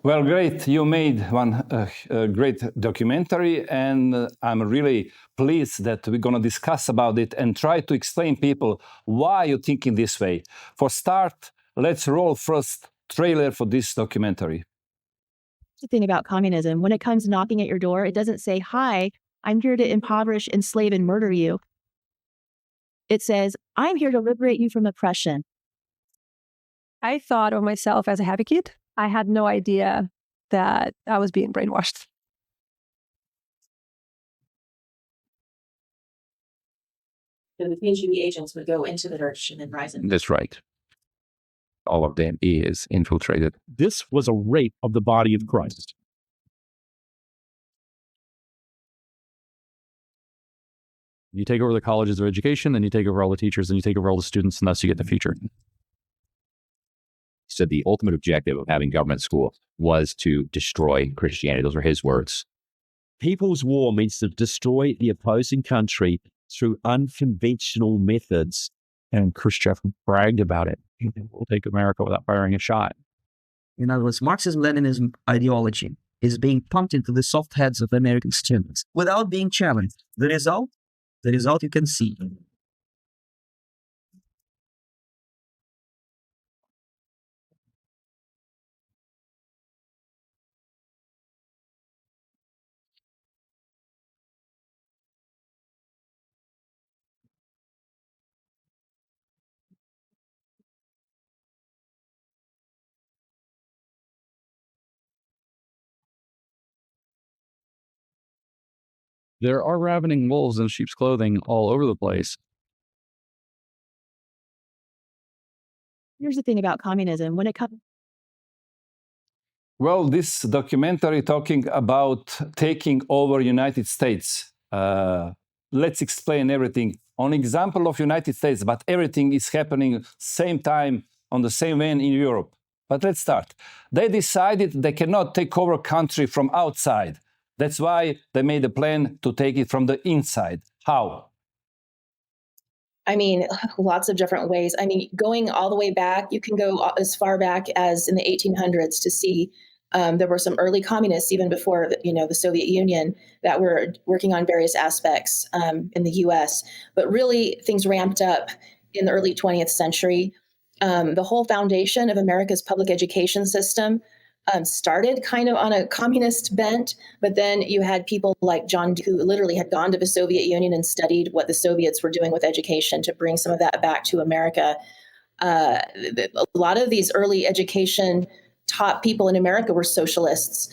Well, great. You made one great documentary, and I'm really pleased that we're going to discuss about it and try to explain people why you're thinking this way. For start, let's roll first trailer for this documentary. The thing about communism, when it comes knocking at your door, it doesn't say, "Hi, I'm here to impoverish, enslave, and murder you." It says, "I'm here to liberate you from oppression." I thought of myself as a happy kid. I had no idea that I was being brainwashed. The KGB agents would go into the church and then rise in. That's right. All of them is infiltrated. This was a rape of the body of Christ. You take over the colleges of education, then you take over all the teachers, then you take over all the students, and thus you get the future. He said the ultimate objective of having government school was to destroy Christianity. Those were his words. People's war means to destroy the opposing country through unconventional methods. And Khrushchev bragged about it. We'll take America without firing a shot. In other words, Marxism-Leninism ideology is being pumped into the soft heads of American students without being challenged. The result you can see. There are ravening wolves in sheep's clothing all over the place. Here's the thing about communism. When it comes... Well, this documentary talking about taking over United States. Let's explain everything on example of United States, but everything is happening same time on the same way in Europe. But let's start. They decided they cannot take over country from outside. That's why they made a plan to take it from the inside. How? I mean, lots of different ways. I mean, going all the way back, you can go as far back as in the 1800s to see there were some early communists, even before the Soviet Union, that were working on various aspects in the U.S. But really, things ramped up in the early 20th century. The whole foundation of America's public education system started kind of on a communist bent, but then you had people like John Dewey, who literally had gone to the Soviet Union and studied what the Soviets were doing with education to bring some of that back to America. A lot of these early education top people in America were socialists,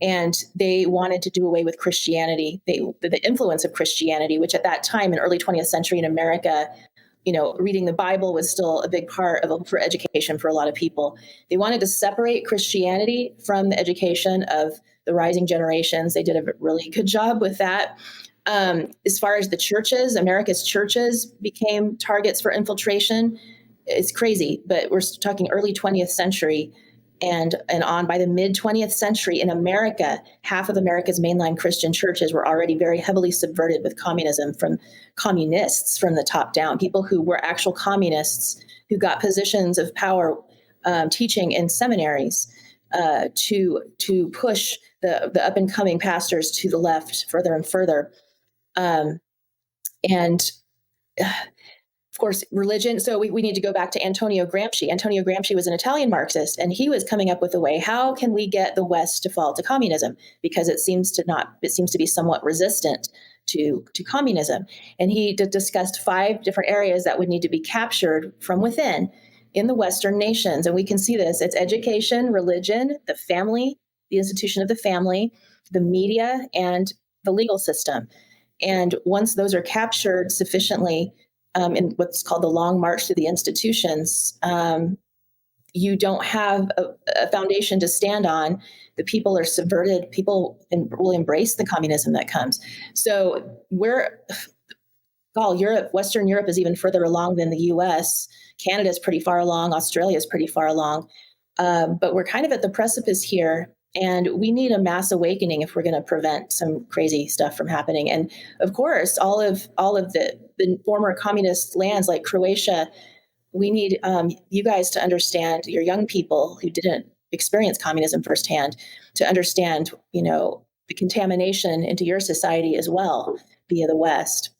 and they wanted to do away with Christianity, the influence of Christianity, which at that time in early 20th century in America, reading the Bible was still a big part for education for a lot of people. They wanted to separate Christianity from the education of the rising generations. They did a really good job with that. As far as the churches, America's churches became targets for infiltration. It's crazy, but we're talking early 20th century. And on by the mid 20th century in America, half of America's mainline Christian churches were already very heavily subverted with communism from communists from the top down, people who were actual communists who got positions of power teaching in seminaries to push the up and coming pastors to the left further and further. Of course, religion. So we need to go back to Antonio Gramsci. Antonio Gramsci was an Italian Marxist, and he was coming up with a way, how can we get the West to fall to communism? Because it seems to be somewhat resistant to communism. And he discussed 5 different areas that would need to be captured from within in the Western nations. And we can see this. It's education, religion, the family, the institution of the family, the media, and the legal system. And once those are captured sufficiently, in what's called the long march through the institutions, you don't have a foundation to stand on. The people are subverted. People will embrace the communism that comes. So Europe, Western Europe is even further along than the U.S. Canada is pretty far along. Australia is pretty far along. But we're kind of at the precipice here. And we need a mass awakening if we're going to prevent some crazy stuff from happening. And of course, all of the former communist lands like Croatia, we need you guys to understand, your young people who didn't experienced communism firsthand to understand, the contamination into your society as well via the West.